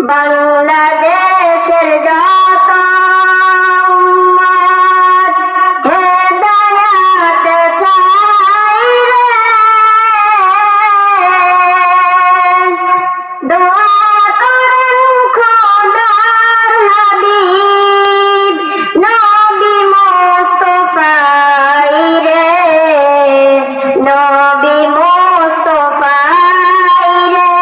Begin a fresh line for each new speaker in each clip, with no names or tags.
বাংলাদেশের যত উম্মত হেদায়াত চাই রে, দোয়া করেন খোদার হাবিব নবী মুস্তাফাই রে, নবী মুস্তাফাই রে।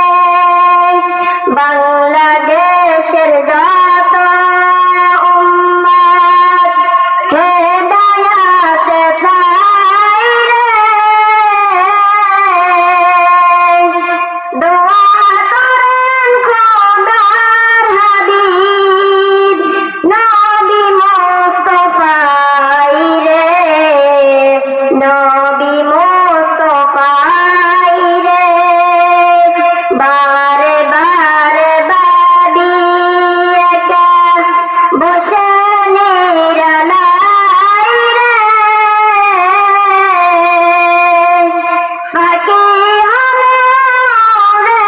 বাংলাদেশের যত উম্মত হেদায়াত চাই রে, দোয়া করেন খোদার হাবিব নবী মুস্তাফাই রে, নবী মুস্তাফাই রে। বারে বারে বাদি একা বসে নিরালাই রে, ফাঁকি হলে উড়ে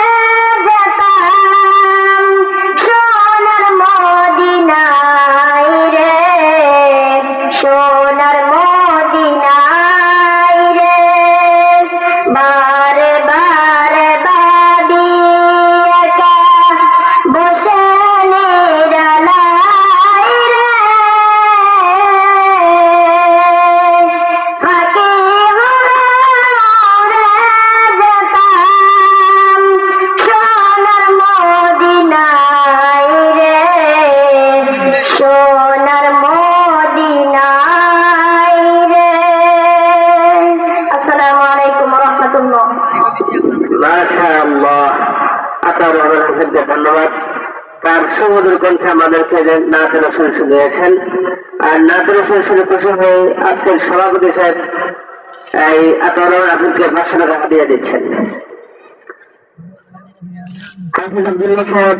যেতাম সোনার মদিনায় রে, সোনার মদিনায় রে। বারে বারে বাদি একা বসে নিরালাই রে, ফাঁকি হলে উড়ে যেতাম সোনার মদিনায় রে, সোনার মদিনায় রে। আসসালামু আলাইকুম ওয়া রাহমাতুল্লাহ।
মাশাআল্লাহ, আতাউর হোসেনকে ধন্যবাদ। তার সুমধুর কণ্ঠে আমাদেরকে নাতের রসুল শুনিয়েছেন। আর নাতের রসুল শুনে খুশি হয়ে আজকের সভাপতি সাহেব এই আতাউর আপনাকে 500 টাকা দিয়ে দিচ্ছেন। হাফিজ আব্দুল্লাহ সাহেব